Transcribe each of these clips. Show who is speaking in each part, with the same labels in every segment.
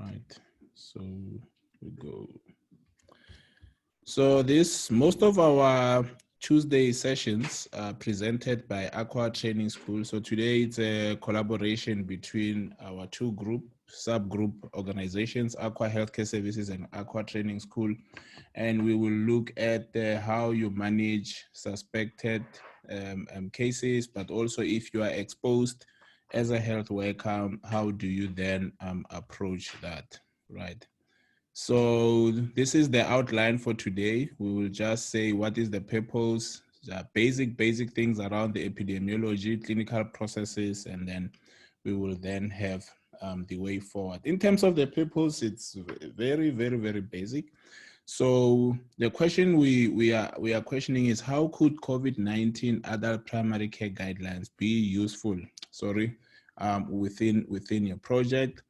Speaker 1: right. So we go. So most of our Tuesday sessions are presented by Aqua Training School. So today it's a collaboration between our two subgroup organizations, Aqua Healthcare Services and Aqua Training School. And we will look at how you manage suspected cases, but also if you are exposed as a health worker, how do you then approach that, right? So this is the outline for today. We will just say what is the purpose, the basic things around the epidemiology, clinical processes, and then we will then have the way forward. In terms of the purpose, it's very basic. So the question we are questioning is, how could COVID-19 adult primary care guidelines be useful? Within your project.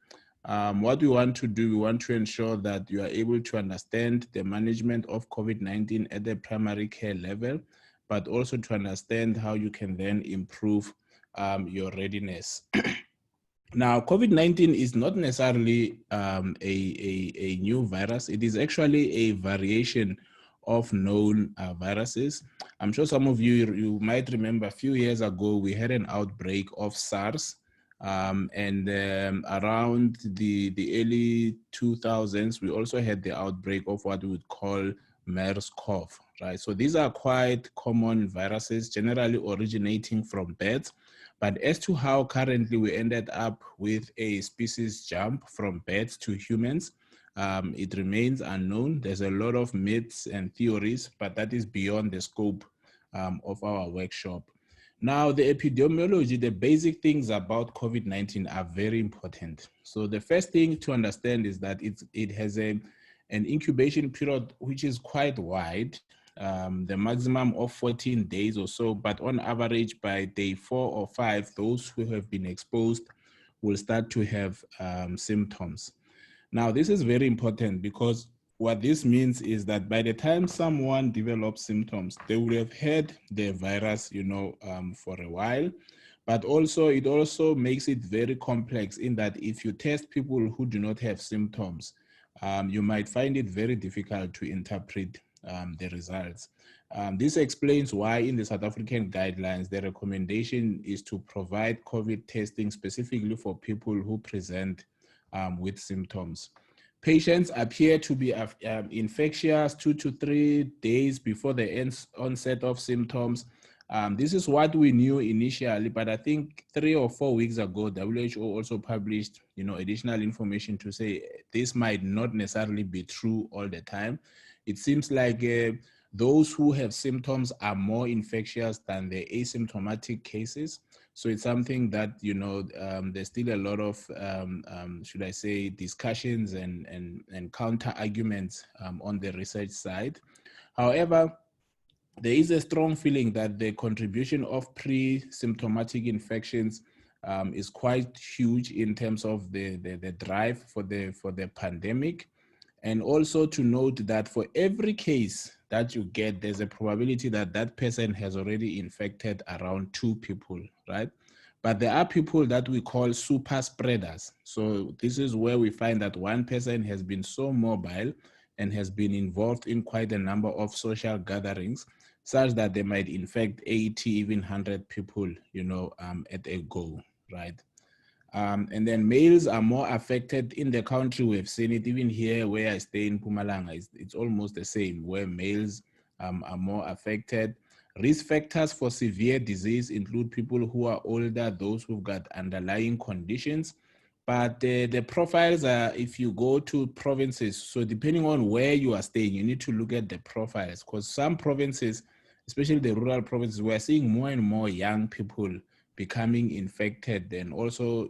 Speaker 1: What we want to do, we want to ensure that you are able to understand the management of COVID-19 at the primary care level, but also to understand how you can then improve your readiness. Now, COVID-19 is not necessarily a new virus. It is actually a variation of known viruses. I'm sure some of you might remember a few years ago, we had an outbreak of SARS. And around the early 2000s, we also had the outbreak of what we would call MERS-CoV, right? So these are quite common viruses, generally originating from birds. But as to how currently we ended up with a species jump from birds to humans, it remains unknown. There's a lot of myths and theories, but that is beyond the scope of our workshop. Now, the epidemiology, the basic things about COVID-19 are very important. So the first thing to understand is that it has an incubation period which is quite wide, the maximum of 14 days or so, but on average by day 4 or 5, those who have been exposed will start to have symptoms. Now, this is very important because what this means is that by the time someone develops symptoms, they would have had the virus, for a while. But also, it also makes it very complex in that if you test people who do not have symptoms, you might find it very difficult to interpret the results. This explains why in the South African guidelines, the recommendation is to provide COVID testing specifically for people who present with symptoms. Patients appear to be infectious 2 to 3 days before the onset of symptoms. This is what we knew initially, but I think 3 or 4 weeks ago, WHO also published, additional information to say this might not necessarily be true all the time. It seems like those who have symptoms are more infectious than the asymptomatic cases. So it's something that, there's still a lot of, should I say, discussions and counter arguments on the research side. However, there is a strong feeling that the contribution of pre-symptomatic infections is quite huge in terms of the drive for the pandemic. And also to note that for every case that you get, there's a probability that that person has already infected around 2 people, right? But there are people that we call super spreaders. So this is where we find that one person has been so mobile and has been involved in quite a number of social gatherings, such that they might infect 80, even 100 people, at a go, right? And then males are more affected in the country. We've seen it even here where I stay in Mpumalanga. It's almost the same, where males are more affected. Risk factors for severe disease include people who are older, those who've got underlying conditions. But the profiles are, if you go to provinces, so depending on where you are staying, you need to look at the profiles, because some provinces, especially the rural provinces, we're seeing more and more young people becoming infected and also,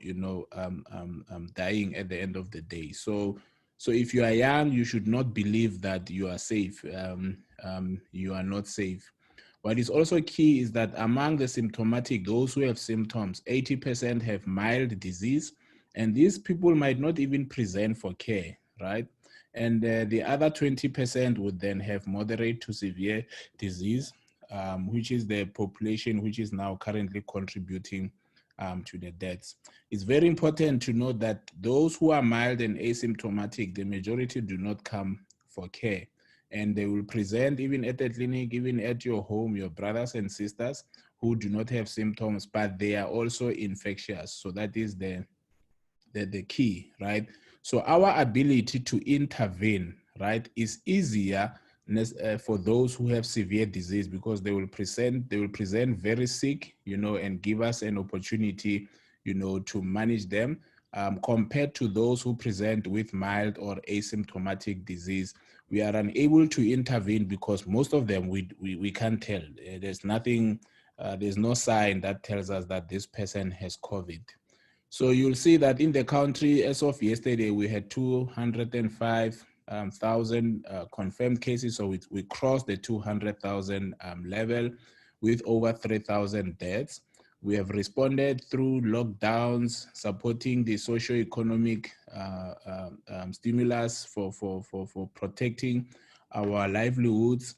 Speaker 1: dying at the end of the day. So if you are young, you should not believe that you are safe. You are not safe. What is also key is that among the symptomatic, those who have symptoms, 80% have mild disease, and these people might not even present for care, right? And the other 20% would then have moderate to severe disease, which is the population which is now currently contributing to the deaths. It's very important to note that those who are mild and asymptomatic, the majority do not come for care. And they will present even at the clinic, even at your home, your brothers and sisters who do not have symptoms, but they are also infectious. So that is the key, right? So our ability to intervene, right, is easier for those who have severe disease, because they will present very sick, and give us an opportunity, to manage them, compared to those who present with mild or asymptomatic disease. We are unable to intervene because most of them we can't tell. There's nothing, there's no sign that tells us that this person has COVID. So you'll see that in the country, as of yesterday, we had 205,000 confirmed cases. So we crossed the 200,000 level with over 3,000 deaths. We have responded through lockdowns, supporting the socio-economic stimulus for protecting our livelihoods.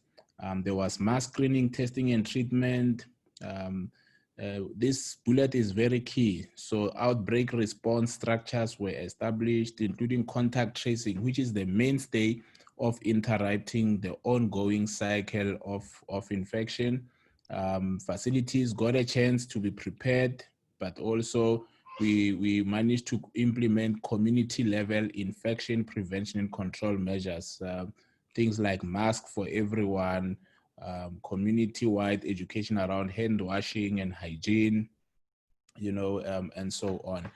Speaker 1: There was mass screening, testing, and treatment. This bullet is very key. So outbreak response structures were established, including contact tracing, which is the mainstay of interrupting the ongoing cycle of infection. Facilities got a chance to be prepared, but also we managed to implement community level infection prevention and control measures, things like masks for everyone, community-wide education around hand washing and hygiene, and so on.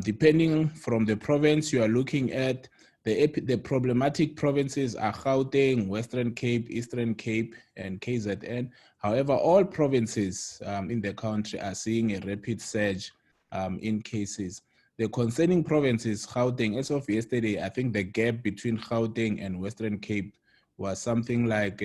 Speaker 1: Depending from the province you are looking at, the problematic provinces are Gauteng, Western Cape, Eastern Cape, and KZN. However, all provinces in the country are seeing a rapid surge in cases. The concerning province is Gauteng. As of yesterday, I think the gap between Gauteng and Western Cape was something like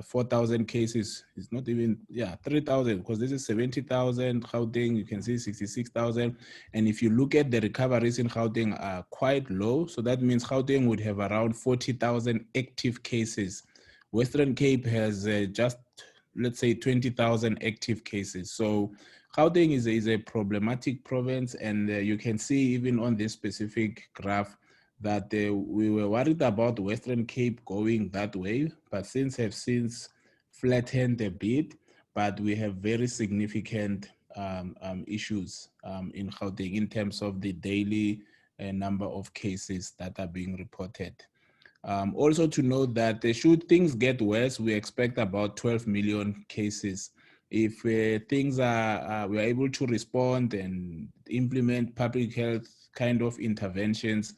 Speaker 1: 4,000 cases. It's not even, 3,000, because this is 70,000. Gauteng, you can see 66,000. And if you look at the recoveries in Gauteng are quite low. So that means Gauteng would have around 40,000 active cases. Western Cape has just, let's say, 20,000 active cases. So Gauteng is a problematic province, and you can see even on this specific graph that we were worried about Western Cape going that way, but have since flattened a bit, but we have very significant issues in Gauteng in terms of the daily number of cases that are being reported. Also to note that should things get worse, we expect about 12 million cases. If things are, we are able to respond and implement public health kind of interventions,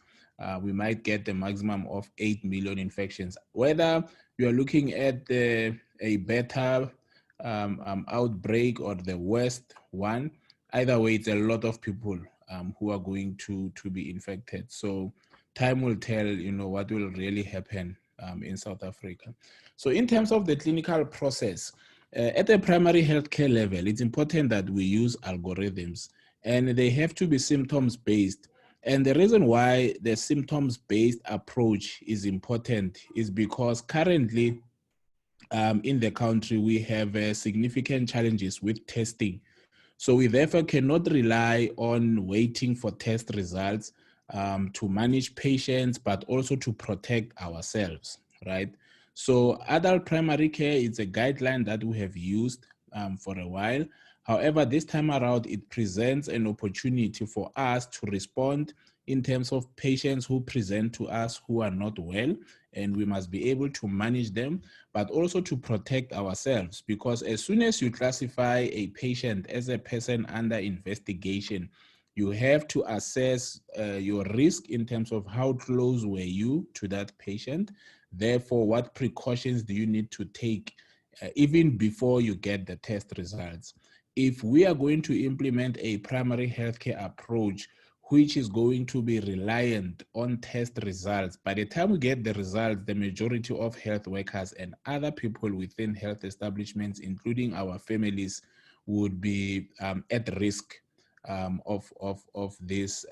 Speaker 1: we might get the maximum of 8 million infections. Whether you are looking at a better outbreak or the worst one, either way, it's a lot of people who are going to be infected. So time will tell, what will really happen in South Africa. So in terms of the clinical process, at the primary healthcare level, it's important that we use algorithms, and they have to be symptoms-based. And the reason why the symptoms-based approach is important is because currently in the country, we have significant challenges with testing. So we therefore cannot rely on waiting for test results to manage patients, but also to protect ourselves, right? So adult primary care is a guideline that we have used for a while. However, this time around, it presents an opportunity for us to respond in terms of patients who present to us who are not well, and we must be able to manage them, but also to protect ourselves, because as soon as you classify a patient as a person under investigation, you have to assess your risk in terms of how close were you to that patient. Therefore, what precautions do you need to take even before you get the test results? If we are going to implement a primary healthcare approach, which is going to be reliant on test results, by the time we get the results, the majority of health workers and other people within health establishments, including our families, would be at risk of this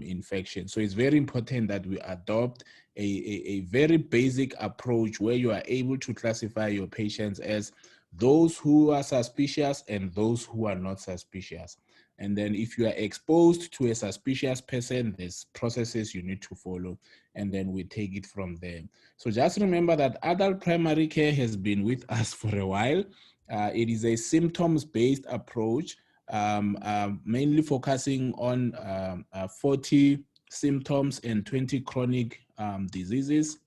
Speaker 1: infection. So it's very important that we adopt a very basic approach where you are able to classify your patients as those who are suspicious and those who are not suspicious. And then if you are exposed to a suspicious person, there's processes you need to follow, and then we take it from there. So just remember that adult primary care has been with us for a while. It is a symptoms-based approach, mainly focusing on 40 symptoms and 20 chronic diseases.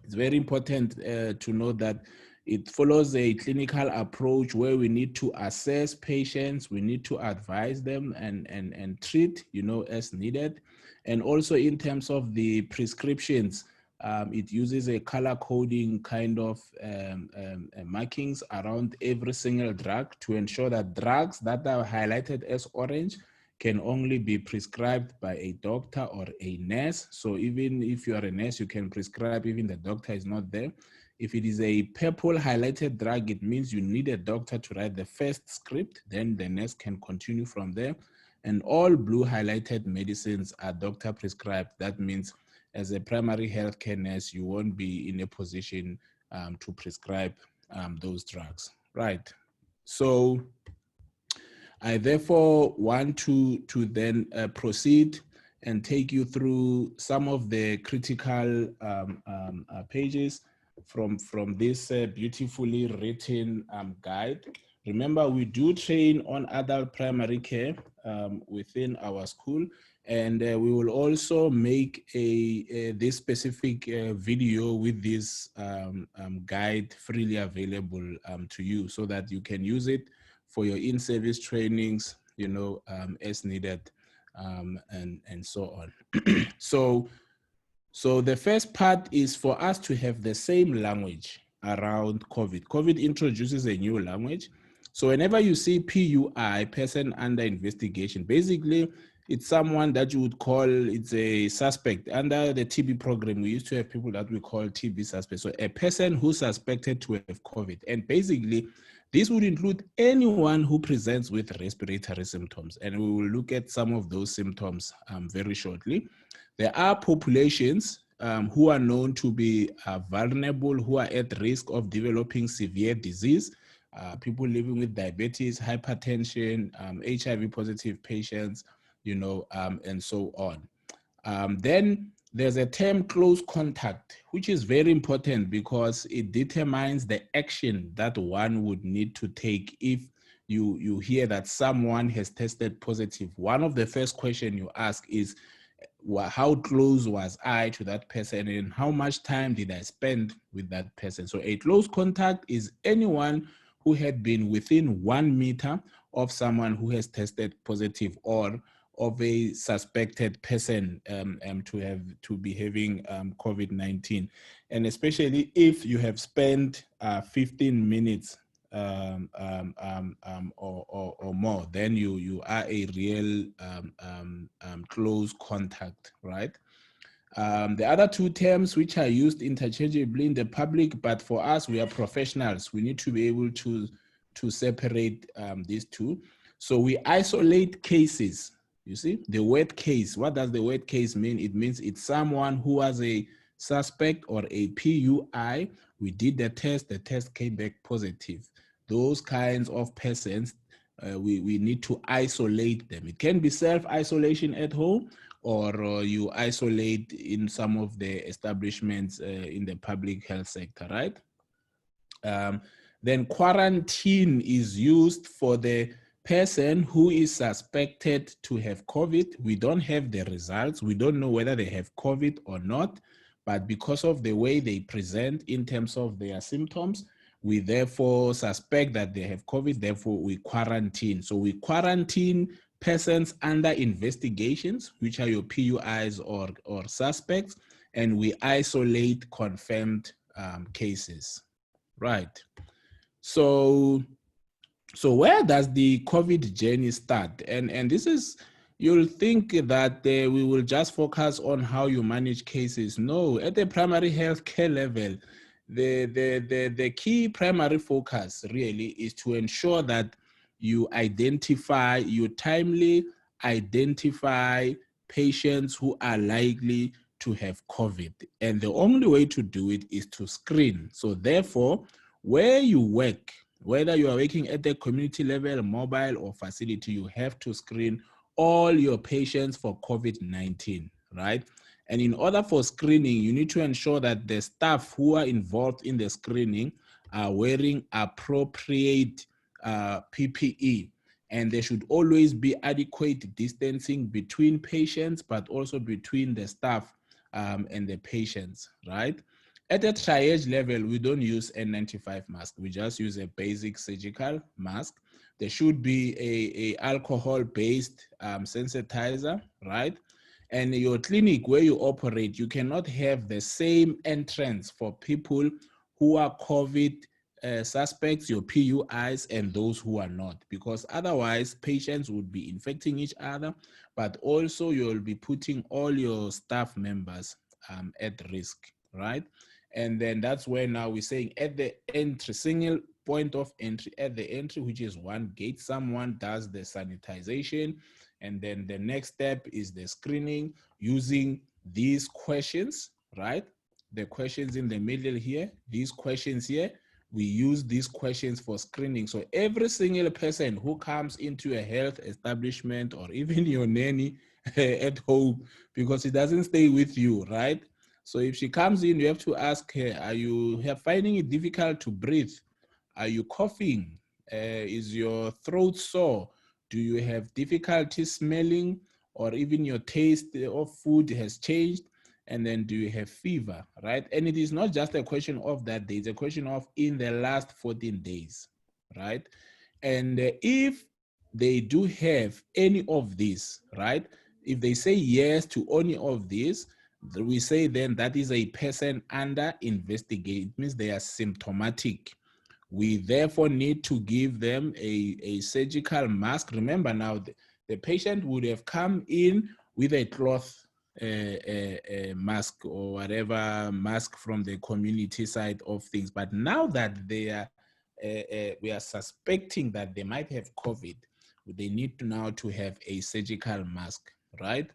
Speaker 1: It's very important to note that it follows a clinical approach where we need to assess patients, we need to advise them and treat, as needed. And also in terms of the prescriptions, it uses a color coding kind of markings around every single drug to ensure that drugs that are highlighted as orange can only be prescribed by a doctor or a nurse. So even if you are a nurse, you can prescribe, even the doctor is not there. If it is a purple highlighted drug, it means you need a doctor to write the first script, then the nurse can continue from there. And all blue highlighted medicines are doctor prescribed. That means as a primary healthcare nurse, you won't be in a position to prescribe those drugs, right? So I therefore want to then proceed and take you through some of the critical pages from this beautifully written guide. Remember, we do train on adult primary care within our school, and we will also make this specific video with this guide freely available to you so that you can use it for your in-service trainings, as needed, and so on. So the first part is for us to have the same language around COVID. COVID introduces a new language. So whenever you see PUI, person under investigation, basically it's someone that you would call, it's a suspect. Under the TB program, we used to have people that we call TB suspects. So a person who's suspected to have COVID. And basically, this would include anyone who presents with respiratory symptoms. And we will look at some of those symptoms very shortly. There are populations who are known to be vulnerable, who are at risk of developing severe disease. People living with diabetes, hypertension, HIV positive patients, and so on. Then there's a term close contact, which is very important because it determines the action that one would need to take if you hear that someone has tested positive. One of the first questions you ask is, how close was I to that person and how much time did I spend with that person? So a close contact is anyone who had been within 1 meter of someone who has tested positive or of a suspected person to be having COVID-19. And especially if you have spent 15 minutes or more, then you are a real close contact, right? The other two terms which are used interchangeably in the public, but for us, we are professionals. We need to be able to separate these two. So we isolate cases. You see, the word case, what does the word case mean? It means it's someone who was a suspect or a PUI. We did the test came back positive. Those kinds of persons, we need to isolate them. It can be self-isolation at home, or you isolate in some of the establishments in the public health sector, right? Then quarantine is used for the person who is suspected to have COVID. We don't have the results. We don't know whether they have COVID or not, but because of the way they present in terms of their symptoms, we therefore suspect that they have COVID, therefore we quarantine. So we quarantine persons under investigations, which are your PUIs or suspects, and we isolate confirmed cases, right? So where does the COVID journey start? And this is, you'll think that we will just focus on how you manage cases. No, at the primary health care level, the key primary focus really is to ensure that you timely identify patients who are likely to have COVID. And the only way to do it is to screen. So therefore, where you work, Whether you are working at the community level, mobile, or facility, you have to screen all your patients for COVID-19, right? And in order for screening, you need to ensure that the staff who are involved in the screening are wearing appropriate PPE. And there should always be adequate distancing between patients, but also between the staff and the patients, right? At the triage level, we don't use N95 mask. We just use a basic surgical mask. There should be a alcohol-based sensitizer, right? And your clinic where you operate, you cannot have the same entrance for people who are COVID suspects, your PUIs, and those who are not, because otherwise patients would be infecting each other, but also you'll be putting all your staff members at risk, right? And then that's where now we're saying at the entry, single point of entry, at the entry, which is one gate, someone does the sanitization. And then the next step is the screening using these questions, right? The questions in the middle here, these questions here, we use these questions for screening. So every single person who comes into a health establishment, or even your nanny at home, because it doesn't stay with you, right? So if she comes in, you have to ask her, are you finding it difficult to breathe? Are you coughing? Is your throat sore? Do you have difficulty smelling, or even your taste of food has changed? And then do you have fever, right? And it is not just a question of that day, it's a question of in the last 14 days, right? And if they do have any of these, right? If they say yes to any of these, we say then that is a person under investigation. It means they are symptomatic. We therefore need to give them a surgical mask. Remember now, the patient would have come in with a cloth mask or whatever mask from the community side of things. But now that they are, we are suspecting that they might have COVID, they need to now to have a surgical mask, right?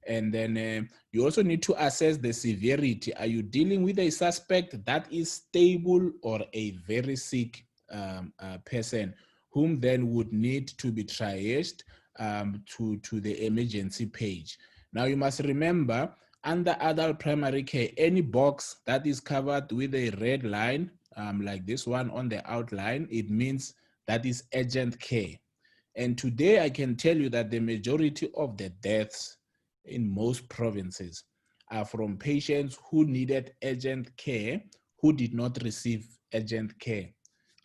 Speaker 1: And then you also need to assess the severity. Are you dealing with a suspect that is stable, or a very sick person whom then would need to be triaged to the emergency page? Now you must remember, under adult primary care, any box that is covered with a red line, like this one on the outline, it means that is urgent care. And today I can tell you that the majority of the deaths in most provinces are from patients who needed urgent care, who did not receive urgent care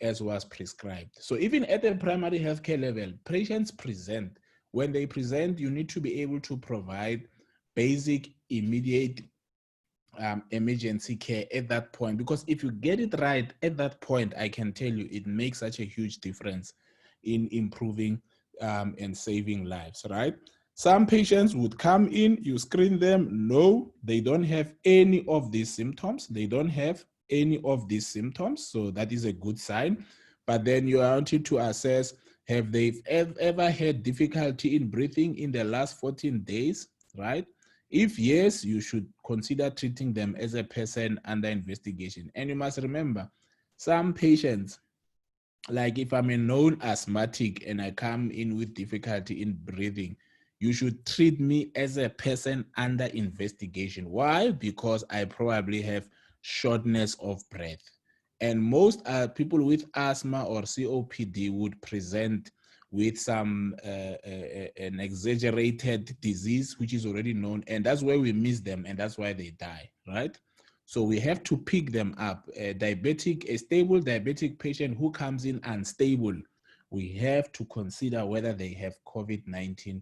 Speaker 1: as was prescribed. So even at the primary healthcare level, patients present. When they present, you need to be able to provide basic, immediate emergency care at that point, because if you get it right at that point, I can tell you it makes such a huge difference in improving and saving lives, right? Some patients would come in, you screen them, no, they don't have any of these symptoms. They don't have any of these symptoms, so that is a good sign. But then you are wanting to assess, have they ever had difficulty in breathing in the last 14 days, right? If yes, you should consider treating them as a person under investigation. And you must remember, some patients, like if I'm a known asthmatic and I come in with difficulty in breathing, you should treat me as a person under investigation. Why? Because I probably have shortness of breath. And most people with asthma or COPD would present with some an exaggerated disease, which is already known, and that's where we miss them, and that's why they die, right? So we have to pick them up. A stable diabetic patient who comes in unstable, we have to consider whether they have COVID-19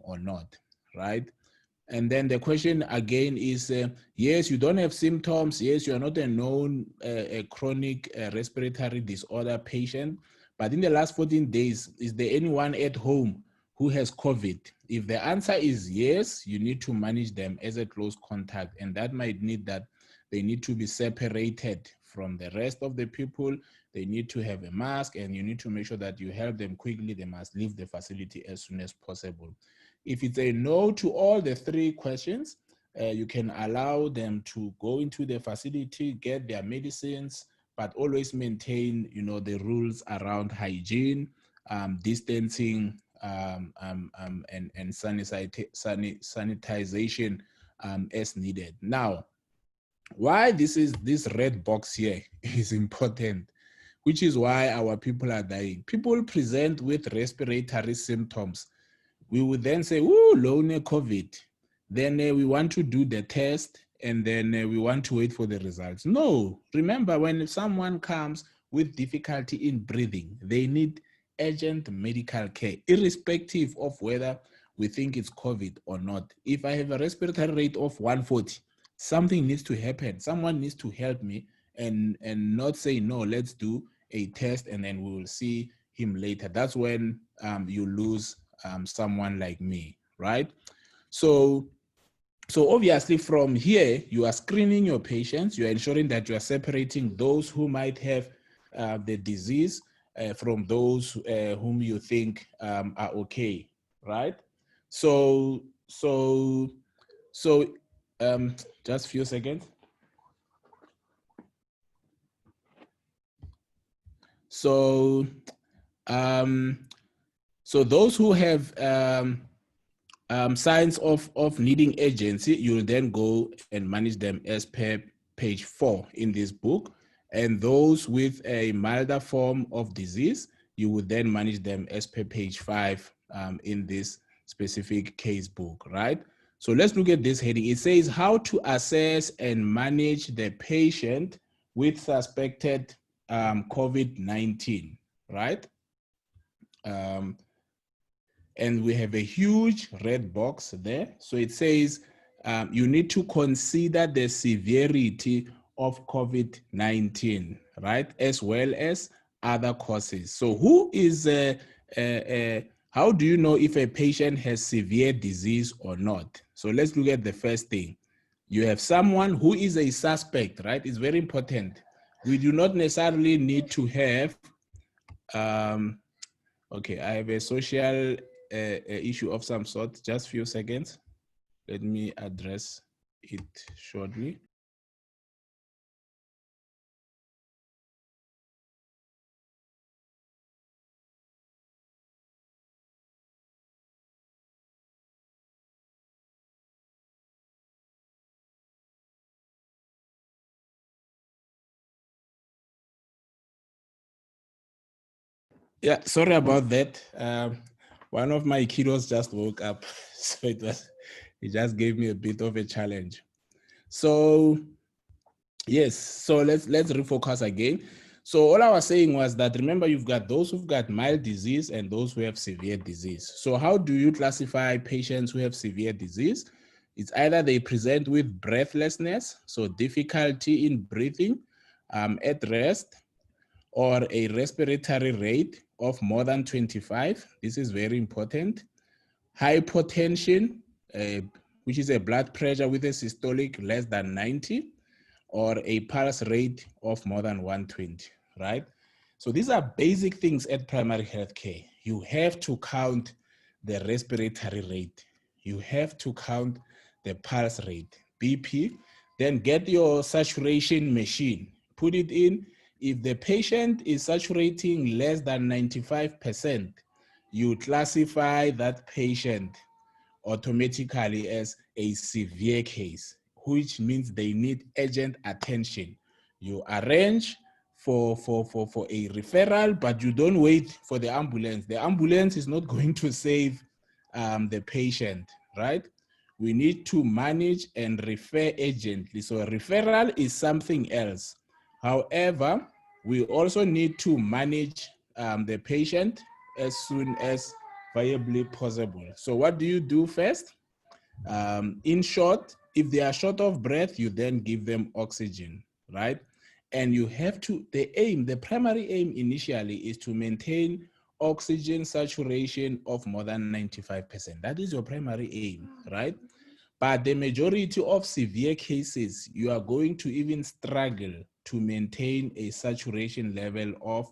Speaker 1: or not, right? And then the question again is, yes, you don't have symptoms. Yes, you are not a known chronic respiratory disorder patient. But in the last 14 days, is there anyone at home who has COVID? If the answer is yes, you need to manage them as a close contact. And that might need that they need to be separated from the rest of the people. They need to have a mask, and you need to make sure that you help them quickly. They must leave the facility as soon as possible. If it's a no to all the three questions, you can allow them to go into the facility, get their medicines, but always maintain, the rules around hygiene, distancing, and sanitization as needed. Now, why this red box here is important, which is why our people are dying. People present with respiratory symptoms. We would then say, "Ooh, low COVID." Then we want to do the test, and then we want to wait for the results. No, remember, when someone comes with difficulty in breathing, they need urgent medical care, irrespective of whether we think it's COVID or not. If I have a respiratory rate of 140, something needs to happen. Someone needs to help me, and not say, no, let's do a test and then we will see him later. That's when you lose someone like me, right? So obviously from here, you are screening your patients. You are ensuring that you are separating those who might have the disease from those whom you think are okay, right? So just a few seconds. So those who have signs of needing urgency, you'll then go and manage them as per page 4 in this book. And those with a milder form of disease, you would then manage them as per page 5 in this specific case book, right? So let's look at this heading. It says how to assess and manage the patient with suspected COVID-19, right? And we have a huge red box there. So it says you need to consider the severity of COVID-19, right? As well as other causes. So how do you know if a patient has severe disease or not? So let's look at the first thing. You have someone who is a suspect, right? It's very important. We do not necessarily need to have, okay, I have a social issue of some sort. Just a few seconds. Let me address it shortly. Yeah, sorry about that. One of my kiddos just woke up, so it just gave me a bit of a challenge. So yes, so let's refocus again. So all I was saying was that, remember, you've got those who've got mild disease and those who have severe disease. So how do you classify patients who have severe disease? It's either they present with breathlessness, so difficulty in breathing at rest, or a respiratory rate of more than 25. This is very important. Hypotension, which is a blood pressure with a systolic less than 90, or a pulse rate of more than 120, right? So these are basic things at primary health care. You have to count the respiratory rate. You have to count the pulse rate, BP. Then get your saturation machine, put it in. If the patient is saturating less than 95%, you classify that patient automatically as a severe case, which means they need urgent attention. You arrange for a referral, but you don't wait for the ambulance. The ambulance is not going to save the patient, right? We need to manage and refer urgently. So a referral is something else. However, we also need to manage the patient as soon as viably possible. So what do you do first? In short, if they are short of breath, you then give them oxygen, right? And you have to, the primary aim initially is to maintain oxygen saturation of more than 95%. That is your primary aim, right? But the majority of severe cases, you are going to even struggle to maintain a saturation level of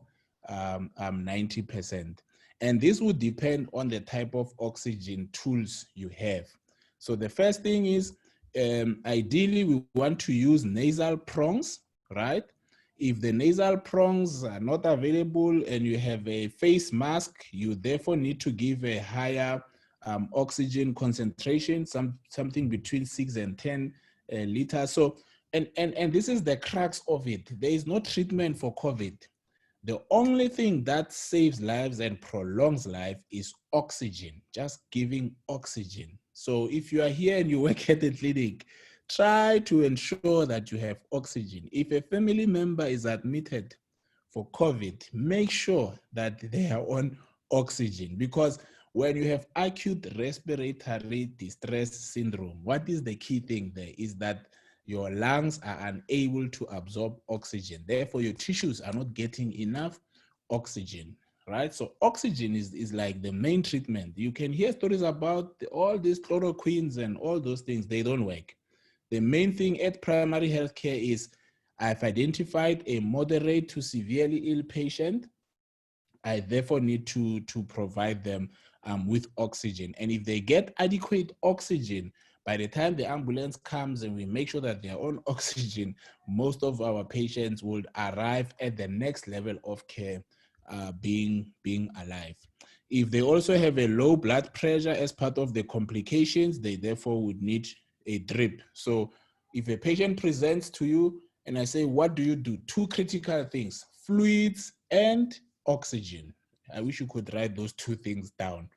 Speaker 1: 90%. And this would depend on the type of oxygen tools you have. So the first thing is, ideally, we want to use nasal prongs, right? If the nasal prongs are not available and you have a face mask, you therefore need to give a higher oxygen concentration, something between 6 and 10 liters. So, and this is the crux of it. There is no treatment for COVID. The only thing that saves lives and prolongs life is oxygen, just giving oxygen. So if you are here and you work at the clinic, try to ensure that you have oxygen. If a family member is admitted for COVID, make sure that they are on oxygen, because when you have acute respiratory distress syndrome, what is the key thing there is that your lungs are unable to absorb oxygen. Therefore, your tissues are not getting enough oxygen, right? So oxygen is like the main treatment. You can hear stories about all these chloroquines and all those things. They don't work. The main thing at primary healthcare is I've identified a moderate to severely ill patient. I therefore need to provide them with oxygen. And if they get adequate oxygen, by the time the ambulance comes and we make sure that they're on oxygen, most of our patients would arrive at the next level of care, being alive. If they also have a low blood pressure as part of the complications, they therefore would need a drip. So if a patient presents to you and I say, what do you do? Two critical things, fluids and oxygen. I wish you could write those two things down.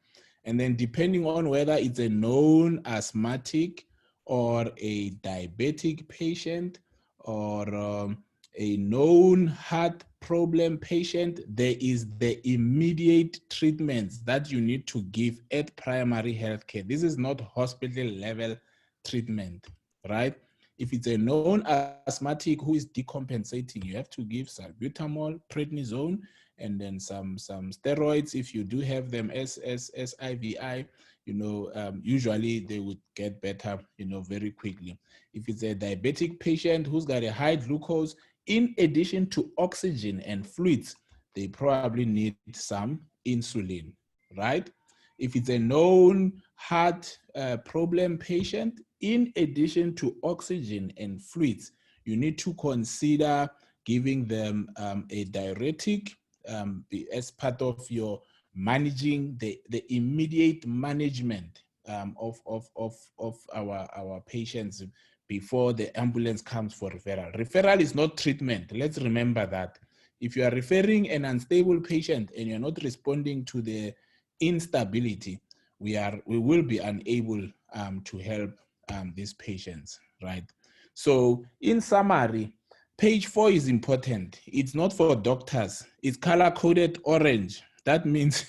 Speaker 1: And then depending on whether it's a known asthmatic or a diabetic patient or a known heart problem patient, there is the immediate treatments that you need to give at primary healthcare. This is not hospital level treatment, right? If it's a known asthmatic who is decompensating, you have to give salbutamol, prednisone, and then some steroids if you do have them as IVI. Usually they would get better, very quickly. If it's a diabetic patient who's got a high glucose, in addition to oxygen and fluids, they probably need some insulin, right? If it's a known heart problem patient, in addition to oxygen and fluids, you need to consider giving them a diuretic as part of your managing the immediate management of our patients before the ambulance comes for referral. Referral is not treatment. Let's remember that. If you are referring an unstable patient and you're not responding to the instability, we will be unable to help these patients, right? So in summary, page 4 is important. It's not for doctors. It's color-coded orange. That means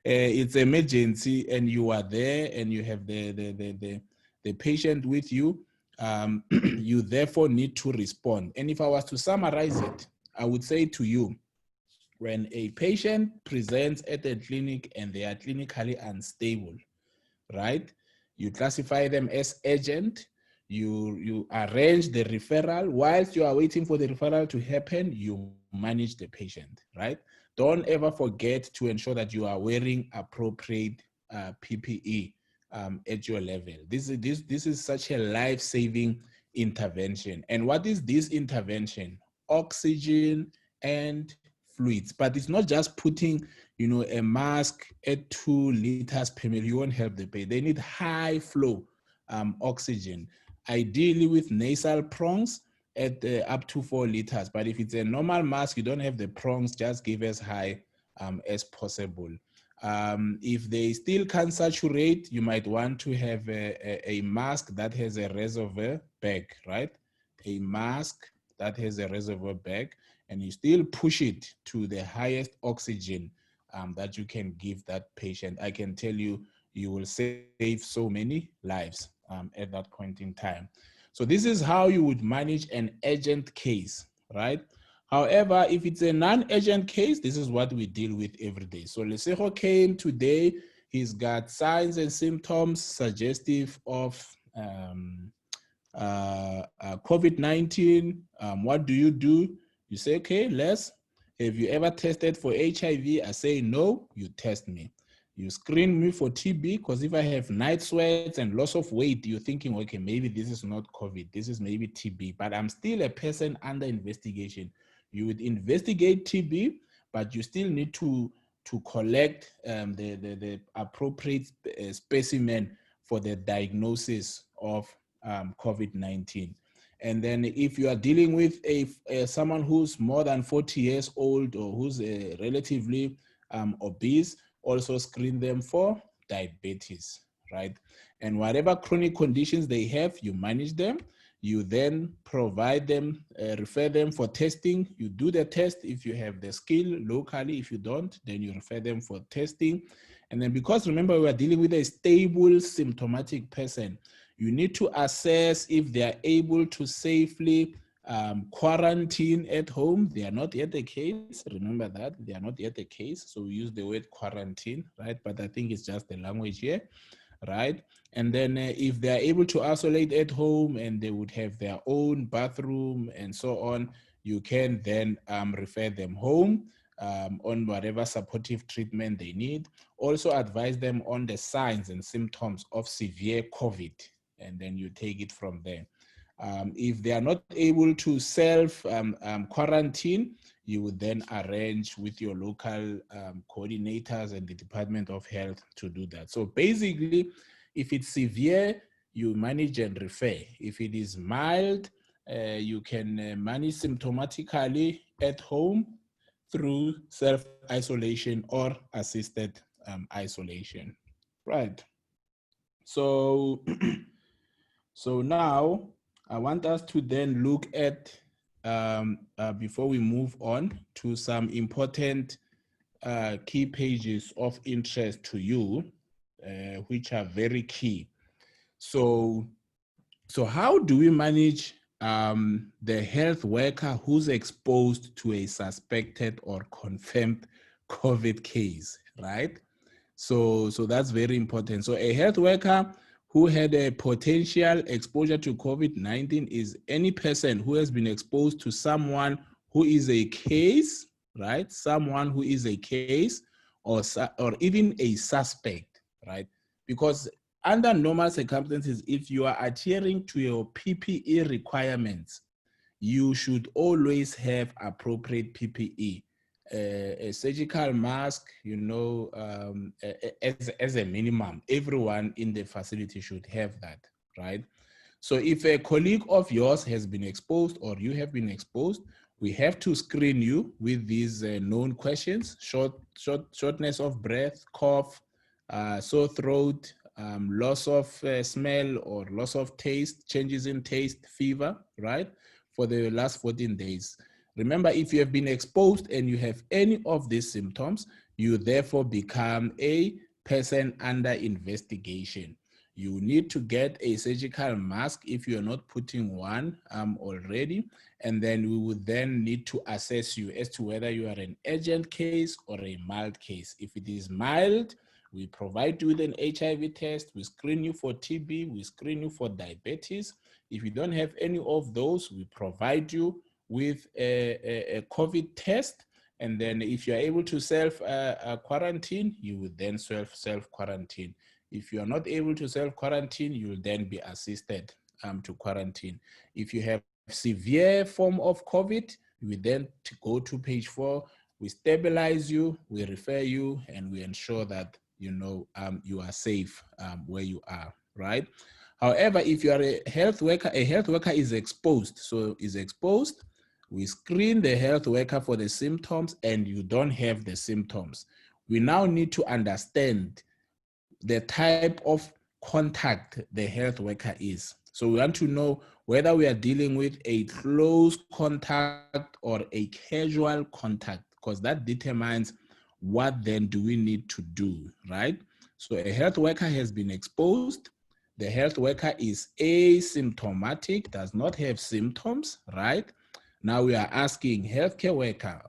Speaker 1: it's emergency and you are there and you have the patient with you. You therefore need to respond. And if I was to summarize it, I would say to you, when a patient presents at a clinic and they are clinically unstable, right? You classify them as urgent. You arrange the referral. Whilst you are waiting for the referral to happen, you manage the patient, right? Don't ever forget to ensure that you are wearing appropriate PPE at your level. This is such a life-saving intervention. And what is this intervention? Oxygen and fluids. But it's not just putting, a mask at 2 liters per minute. You won't help the patient. They need high flow oxygen, ideally with nasal prongs at up to 4 liters. But if it's a normal mask, you don't have the prongs, just give as high as possible. If they still can't saturate, you might want to have a mask that has a reservoir bag, right? A mask that has a reservoir bag, and you still push it to the highest oxygen that you can give that patient. I can tell you, you will save so many lives at that point in time. So this is how you would manage an urgent case, right? However, if it's a non-urgent case, this is what we deal with every day. So Lesego came today, he's got signs and symptoms suggestive of COVID-19. What do? You say, okay, Les, have you ever tested for HIV? I say, no, you test me. You screen me for TB, because if I have night sweats and loss of weight, you're thinking, okay, maybe this is not COVID, this is maybe TB, but I'm still a person under investigation. You would investigate TB, but you still need to collect the appropriate specimen for the diagnosis of COVID-19. And then if you are dealing with someone who's more than 40 years old or who's relatively obese, also screen them for diabetes, right? And whatever chronic conditions they have, you manage them. You then provide them, refer them for testing. You do the test if you have the skill locally. If you don't, then you refer them for testing. And then, because remember, we are dealing with a stable symptomatic person, you need to assess if they are able to safely quarantine at home. They are not yet the case. Remember that they are not yet the case. So we use the word quarantine, right? But I think it's just the language here, right? And then if they are able to isolate at home and they would have their own bathroom and so on, you can then refer them home on whatever supportive treatment they need. Also advise them on the signs and symptoms of severe COVID, and then you take it from there. If they are not able to self-quarantine, you would then arrange with your local coordinators and the Department of Health to do that. So basically, if it's severe, you manage and refer. If it is mild, you can manage symptomatically at home through self-isolation or assisted isolation, right? So, so now I want us to then look at, before we move on, to some important key pages of interest to you, which are very key. So how do we manage the health worker who's exposed to a suspected or confirmed COVID case, right? So that's very important. So a health worker who had a potential exposure to COVID-19 is any person who has been exposed to someone who is a case, right? Someone who is a case or even a suspect, right? Because under normal circumstances, if you are adhering to your PPE requirements, you should always have appropriate PPE. A surgical mask, as a minimum, everyone in the facility should have that, right? So if a colleague of yours has been exposed or you have been exposed, we have to screen you with these known questions: shortness of breath, cough, sore throat, loss of smell or loss of taste, changes in taste, fever, right? For the last 14 days. Remember, if you have been exposed and you have any of these symptoms, you therefore become a person under investigation. You need to get a surgical mask if you're not putting one already, and then we would then need to assess you as to whether you are an urgent case or a mild case. If it is mild, we provide you with an HIV test, we screen you for TB, we screen you for diabetes. If you don't have any of those, we provide you with a COVID test. And then if you're able to self-quarantine, you would then self-quarantine. If you are not able to self-quarantine, you will then be assisted to quarantine. If you have severe form of COVID, we then go to page 4, we stabilize you, we refer you, and we ensure that you are safe where you are, right? However, if you are a health worker is exposed. So is exposed, we screen the health worker for the symptoms and you don't have the symptoms. We now need to understand the type of contact the health worker is. So we want to know whether we are dealing with a close contact or a casual contact, because that determines what then do we need to do, right? So a health worker has been exposed. The health worker is asymptomatic, does not have symptoms, right? Now we are asking, healthcare worker,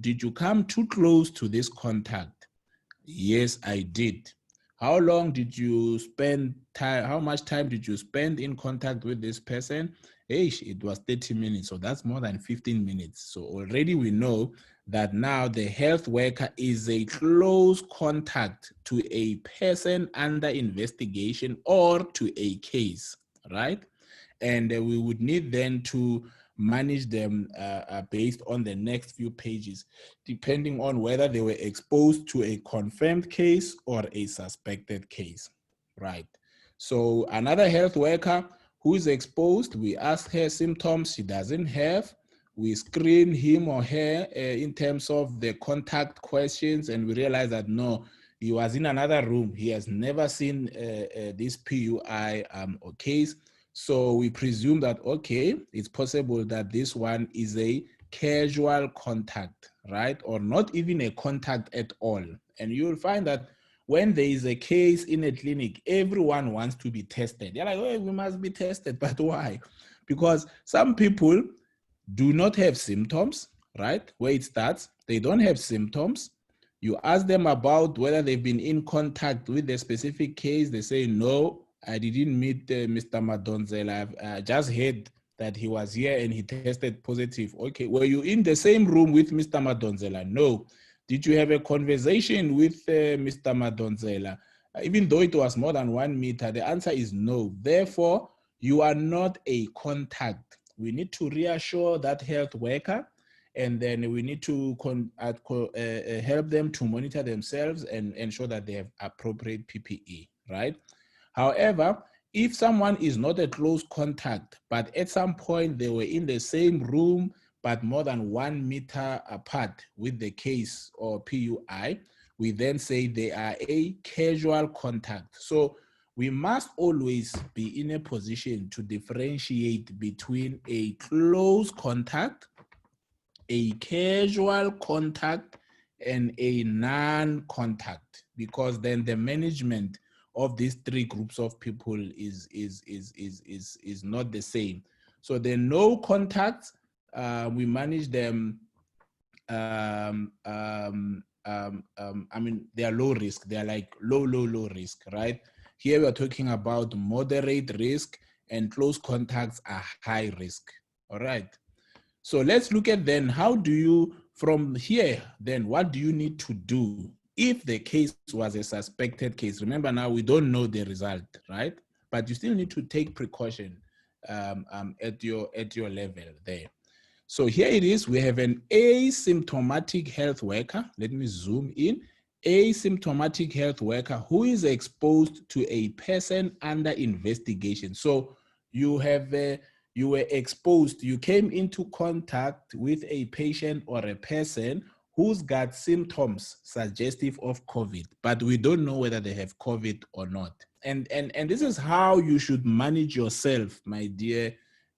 Speaker 1: did you come too close to this contact? Yes, I did. How long did you spend time? How much time did you spend in contact with this person? It was 30 minutes, so that's more than 15 minutes. So already we know that now the health worker is a close contact to a person under investigation or to a case, right? And we would need then to manage them based on the next few pages, depending on whether they were exposed to a confirmed case or a suspected case, right? So another health worker who is exposed, we ask her symptoms she doesn't have. We screen him or her in terms of the contact questions, and we realize that no, he was in another room. He has never seen this PUI or case. So we presume that, okay, it's possible that this one is a casual contact, right? Or not even a contact at all. And you'll find that when there is a case in a clinic, everyone wants to be tested. They're like, oh, we must be tested. But why? Because some people do not have symptoms, right? Where it starts, they don't have symptoms. You ask them about whether they've been in contact with a specific case. They say, no, I didn't meet Mr. Madonzela. I just heard that he was here and he tested positive. Okay, were you in the same room with Mr. Madonzela? No. Did you have a conversation with Mr. Madonzela? Even though it was more than 1 meter, the answer is no. Therefore, you are not a contact. We need to reassure that health worker, and then we need to help them to monitor themselves and ensure that they have appropriate PPE, right? However, if someone is not a close contact, but at some point they were in the same room, but more than 1 meter apart with the case or PUI, we then say they are a casual contact. So we must always be in a position to differentiate between a close contact, a casual contact, and a non-contact, because then the management of these three groups of people is not the same. So the no contacts, we manage them. I mean, they are low risk. They are like low risk, right? Here we are talking about moderate risk, and close contacts are high risk. All right. So let's look at then, how do you, from here, then what do you need to do if the case was a suspected case? Remember now, we don't know the result, right? But you still need to take precaution at your level there. So here it is, we have an asymptomatic health worker. Let me zoom in. Asymptomatic health worker who is exposed to a person under investigation. So you have you were exposed, you came into contact with a patient or a person who's got symptoms suggestive of COVID, but we don't know whether they have COVID or not. And this is how you should manage yourself, my dear.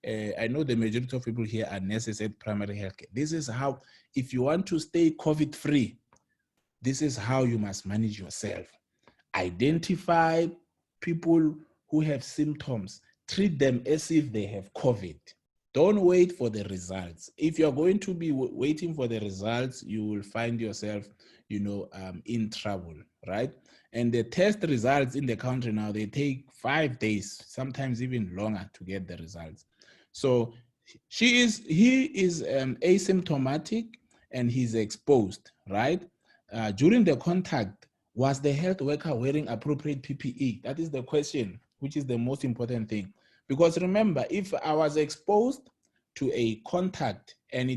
Speaker 1: I know the majority of people here are nurses at primary healthcare. This is how, if you want to stay COVID-free, this is how you must manage yourself. Identify people who have symptoms. Treat them as if they have COVID. Don't wait for the results. If you're going to be waiting for the results, you will find yourself, in trouble, right? And the test results in the country now, they take 5 days, sometimes even longer to get the results. So he is asymptomatic and he's exposed, right? During the contact, was the health worker wearing appropriate PPE? That is the question, which is the most important thing. Because remember, if I was exposed to a contact and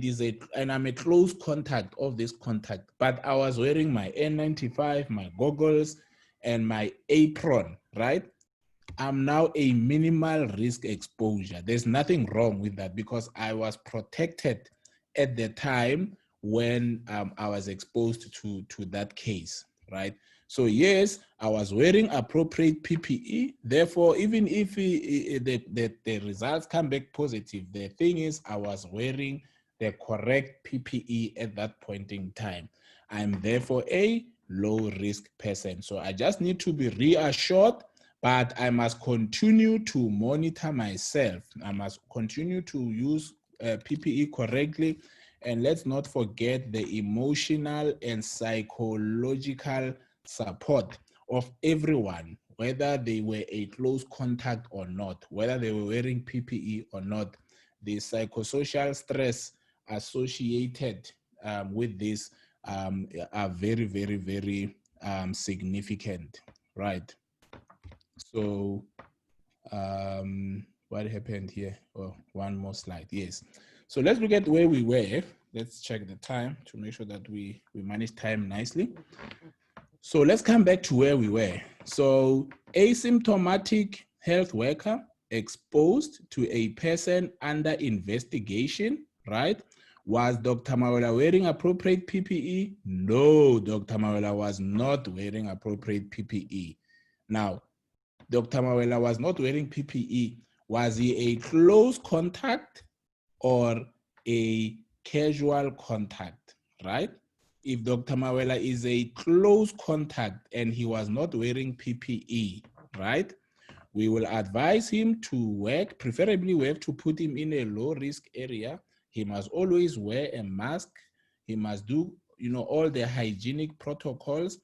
Speaker 1: I'm a close contact of this contact, but I was wearing my N95, my goggles, and my apron, right? I'm now a minimal risk exposure. There's nothing wrong with that because I was protected at the time when I was exposed to that case, right? So yes, I was wearing appropriate PPE. Therefore, even if the results come back positive, the thing is I was wearing the correct PPE at that point in time. I'm therefore a low risk person. So I just need to be reassured, but I must continue to monitor myself. I must continue to use PPE correctly. And let's not forget the emotional and psychological support of everyone, whether they were a close contact or not, whether they were wearing PPE or not. The psychosocial stress associated with this are very, very, very significant, right? So what happened here? Oh, one more slide. Yes. So let's look at where we were. Let's check the time to make sure that we manage time nicely. So let's come back to where we were. So asymptomatic health worker exposed to a person under investigation, right? Was Dr. Mawela wearing appropriate PPE? No, Dr. Mawela was not wearing appropriate PPE. Now, Dr. Mawela was not wearing PPE. Was he a close contact or a casual contact, right? If Dr. Mawela is a close contact and he was not wearing PPE, right? We will advise him to work, preferably we have to put him in a low risk area. He must always wear a mask. He must do, all the hygienic protocols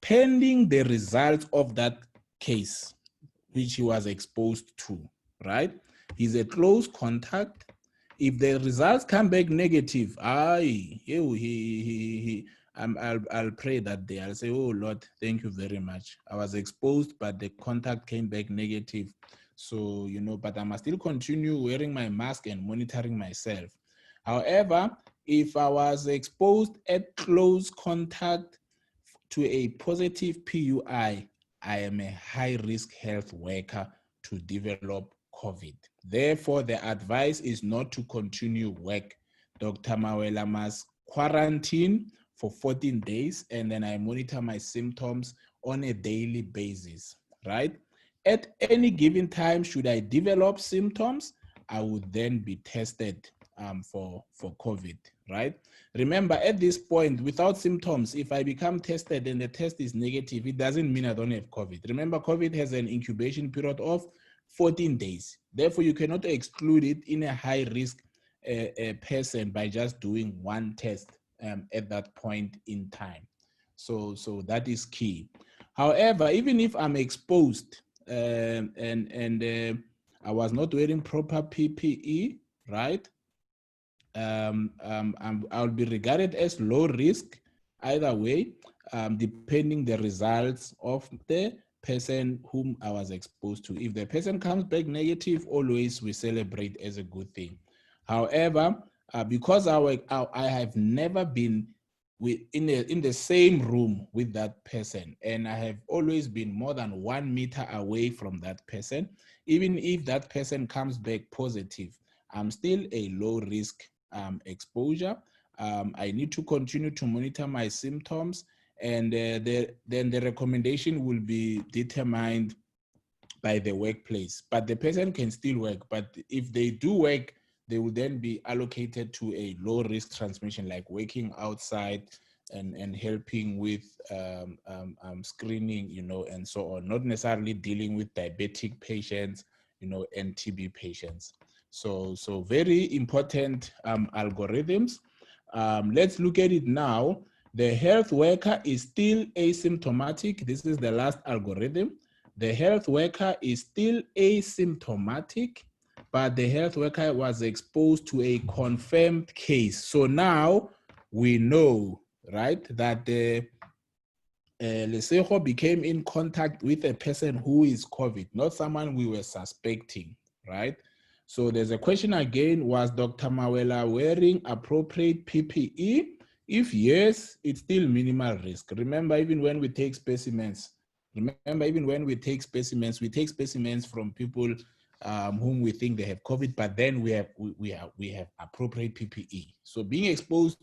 Speaker 1: pending the results of that case, which he was exposed to, right? He's a close contact. If the results come back negative, I'll pray that day. I'll say, oh Lord, thank you very much. I was exposed, but the contact came back negative. So, but I must still continue wearing my mask and monitoring myself. However, if I was exposed at close contact to a positive PUI, I am a high-risk health worker to develop COVID. Therefore, the advice is not to continue work. Dr. Mawela must quarantine for 14 days, and then I monitor my symptoms on a daily basis, right? At any given time, should I develop symptoms, I would then be tested for COVID, right? Remember, at this point, without symptoms, if I become tested and the test is negative, it doesn't mean I don't have COVID. Remember, COVID has an incubation period of 14 days. Therefore, you cannot exclude it in a high-risk person by just doing one test at that point in time. So that is key. However, even if I'm exposed and I was not wearing proper PPE, right? I'll be regarded as low risk either way, depending the results of the person whom I was exposed to. If the person comes back negative, always we celebrate as a good thing. However, because I have never been in the same room with that person, and I have always been more than 1 meter away from that person, even if that person comes back positive, I'm still a low risk exposure. I need to continue to monitor my symptoms, and then the recommendation will be determined by the workplace. But the person can still work. But if they do work, they will then be allocated to a low risk transmission, like working outside and helping with screening, and so on, not necessarily dealing with diabetic patients, and TB patients. So very important algorithms. Let's look at it now. The health worker is still asymptomatic. This is the last algorithm. The health worker is still asymptomatic, but the health worker was exposed to a confirmed case. So now we know, right, that the Lesego became in contact with a person who is COVID, not someone we were suspecting, right? So there's a question again, was Dr. Mawela wearing appropriate PPE? If yes, it's still minimal risk. Remember, even when we take specimens, we take specimens from people whom we think they have COVID, but then we have appropriate PPE. So being exposed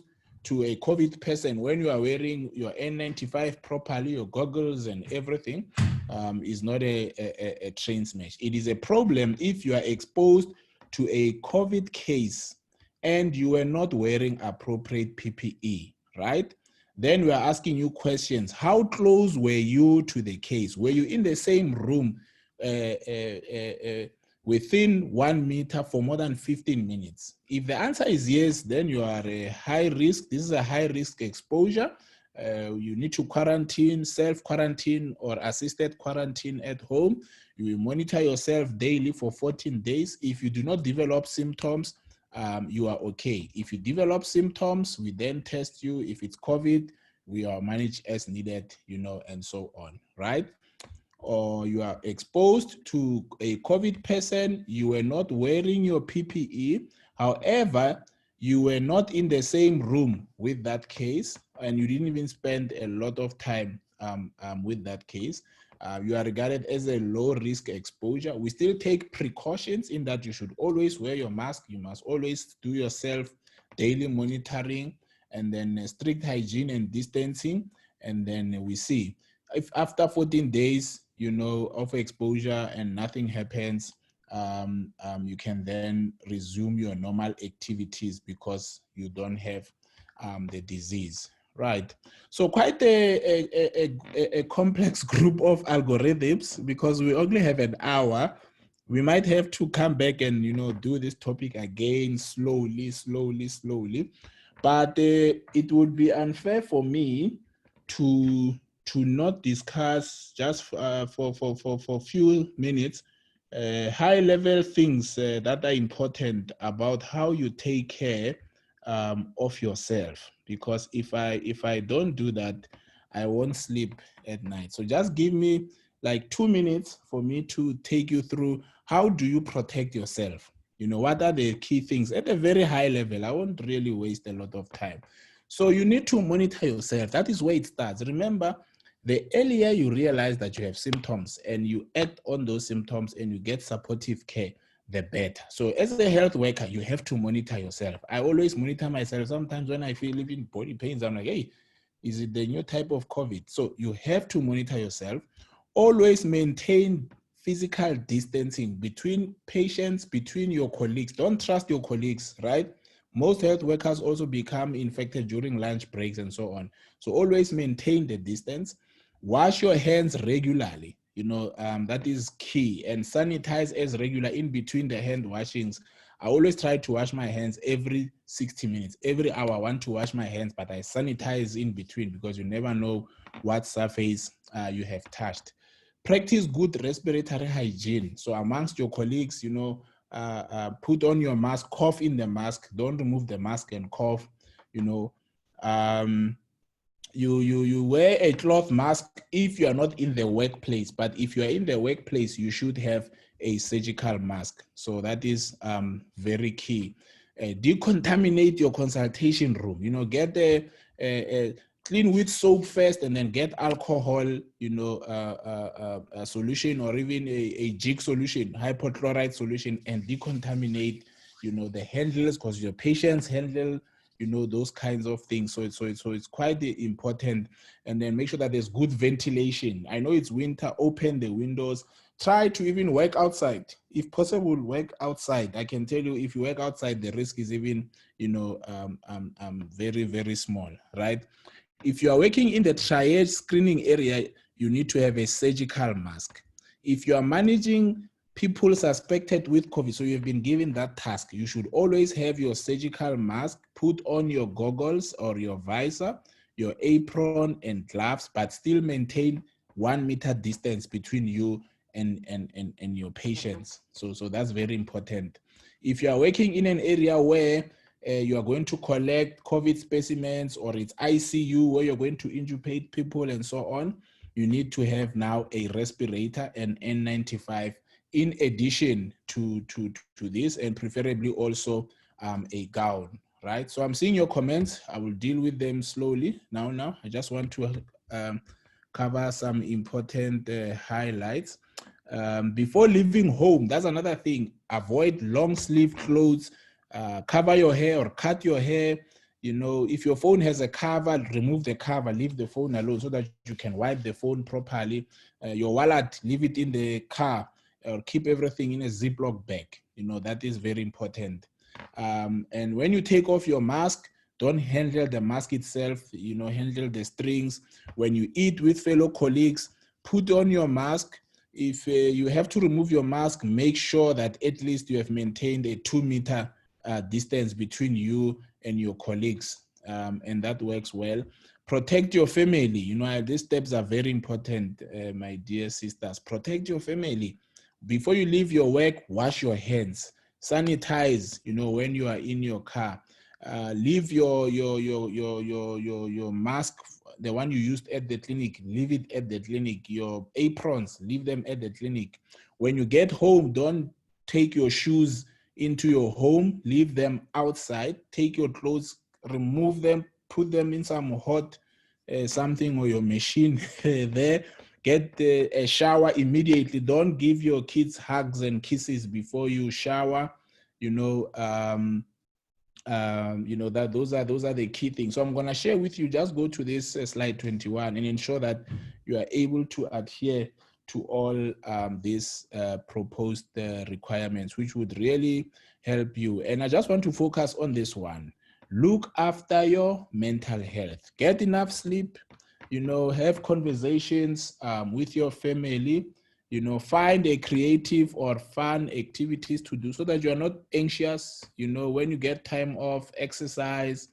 Speaker 1: to a COVID person when you are wearing your N95 properly, your goggles and everything, is not a train smash. It is a problem if you are exposed to a COVID case and you are not wearing appropriate PPE, right? Then we are asking you questions. How close were you to the case? Were you in the same room within 1 meter for more than 15 minutes? If the answer is yes, then you are a high risk. This is a high risk exposure. You need to quarantine, self-quarantine or assisted quarantine at home. You will monitor yourself daily for 14 days. If you do not develop symptoms, you are okay. If you develop symptoms, we then test you. If it's COVID, we are managed as needed, and so on, right? Or you are exposed to a COVID person, you were not wearing your PPE. However, you were not in the same room with that case, and you didn't even spend a lot of time with that case, you are regarded as a low-risk exposure. We still take precautions in that you should always wear your mask. You must always do your self-daily monitoring, and then strict hygiene and distancing. And then we see if after 14 days, of exposure and nothing happens, you can then resume your normal activities because you don't have the disease. Right. So quite a complex group of algorithms, because we only have an hour. We might have to come back and, do this topic again slowly. But it would be unfair for me to not discuss just for a few minutes high level things that are important about how you take care of yourself, because if I don't do that, I won't sleep at night. So just give me like 2 minutes for me to take you through how do you protect yourself. What are the key things at a very high level? I won't really waste a lot of time. So you need to monitor yourself. That is where it starts. Remember, the earlier you realize that you have symptoms and you act on those symptoms and you get supportive care, the better. So as a health worker, you have to monitor yourself. I always monitor myself. Sometimes when I feel even body pains, I'm like, hey, is it the new type of COVID? So you have to monitor yourself. Always maintain physical distancing between patients, between your colleagues. Don't trust your colleagues, right? Most health workers also become infected during lunch breaks and so on. So always maintain the distance. Wash your hands regularly. That is key. And sanitize as regular in between the hand washings. I always try to wash my hands every 60 minutes. Every hour, I want to wash my hands, but I sanitize in between because you never know what surface you have touched. Practice good respiratory hygiene. So amongst your colleagues, put on your mask, cough in the mask. Don't remove the mask and cough. You wear a cloth mask if you are not in the workplace, but if you are in the workplace, you should have a surgical mask. So that is very key. Decontaminate your consultation room. Get a clean with soap first, and then get alcohol, a solution, or even a jig solution, hypochlorite solution, and decontaminate, the handles, because your patients handle, those kinds of things. So it's quite important. And then make sure that there's good ventilation. I know it's winter, open the windows. Try to even work outside. If possible, work outside. I can tell you, if you work outside, the risk is even, very, very small, right? If you are working in the triage screening area, you need to have a surgical mask. If you are managing people suspected with COVID, so you've been given that task, you should always have your surgical mask, put on your goggles or your visor, your apron and gloves, but still maintain 1 meter distance between you and your patients. So that's very important. If you are working in an area where you are going to collect COVID specimens, or it's ICU where you're going to intubate people and so on, you need to have now a respirator and N95 in addition to this, and preferably also a gown, right? So I'm seeing your comments. I will deal with them slowly now. I just want to cover some important highlights. Before leaving home, that's another thing. Avoid long sleeve clothes. Cover your hair or cut your hair. If your phone has a cover, remove the cover, leave the phone alone so that you can wipe the phone properly. Your wallet, leave it in the car, or keep everything in a Ziploc bag. That is very important. And when you take off your mask, don't handle the mask itself, handle the strings. When you eat with fellow colleagues, put on your mask. If you have to remove your mask, make sure that at least you have maintained a 2 meter distance between you and your colleagues, and that works well. Protect your family. These steps are very important, my dear sisters. Protect your family. Before you leave your work, wash your hands, sanitize. When you are in your car, leave your mask, the one you used at the clinic, leave it at the clinic. Your aprons, leave them at the clinic. When you get home, don't take your shoes into your home, leave them outside, take your clothes, remove them, put them in some hot something or your machine there, get a shower immediately. Don't give your kids hugs and kisses before you shower. You know, that those are the key things. So I'm going to share with you, just go to this slide 21 and ensure that you are able to adhere to all these proposed requirements, which would really help you. And I just want to focus on this one. Look after your mental health. Get enough sleep, have conversations with your family, find a creative or fun activities to do so that you are not anxious. When you get time off, exercise.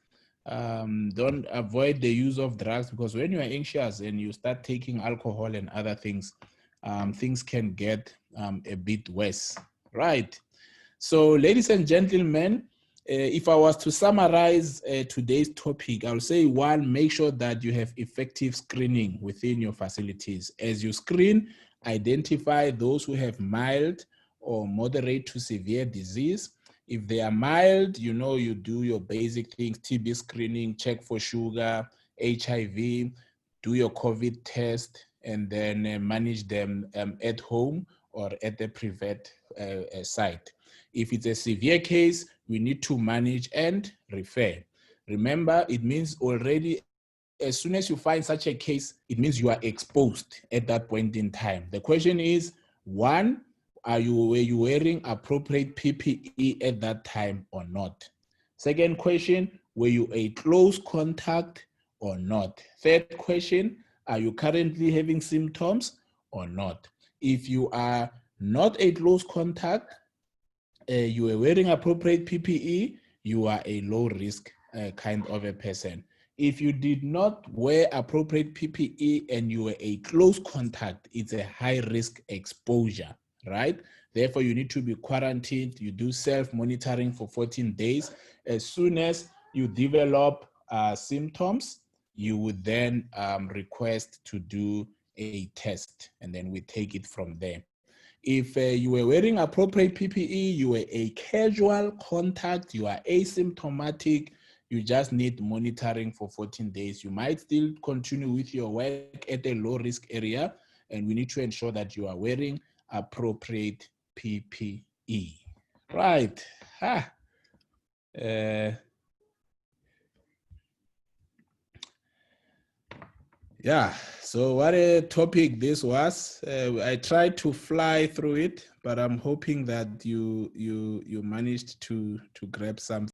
Speaker 1: Don't avoid the use of drugs, because when you are anxious and you start taking alcohol and other things, things can get a bit worse, right? So, ladies and gentlemen, if I was to summarize today's topic, I would say, one, make sure that you have effective screening within your facilities. As you screen, identify those who have mild or moderate to severe disease. If they are mild, you do your basic things, TB screening, check for sugar, HIV, do your COVID test, and then manage them at home or at the private site. If it's a severe case, we need to manage and refer. Remember, it means already, as soon as you find such a case, it means you are exposed at that point in time. The question is, one, were you wearing appropriate PPE at that time or not? Second question, were you a close contact or not? Third question, are you currently having symptoms or not? If you are not a close contact, you are wearing appropriate PPE, you are a low risk kind of a person. If you did not wear appropriate PPE and you were a close contact, it's a high risk exposure, right? Therefore, you need to be quarantined. You do self-monitoring for 14 days. As soon as you develop symptoms, you would then request to do a test, and then we take it from there. If you were wearing appropriate PPE, you were a casual contact, you are asymptomatic, you just need monitoring for 14 days. You might still continue with your work at a low risk area, and we need to ensure that you are wearing appropriate PPE. Right. Yeah, so what a topic this was. I tried to fly through it, but I'm hoping that you managed to grab something.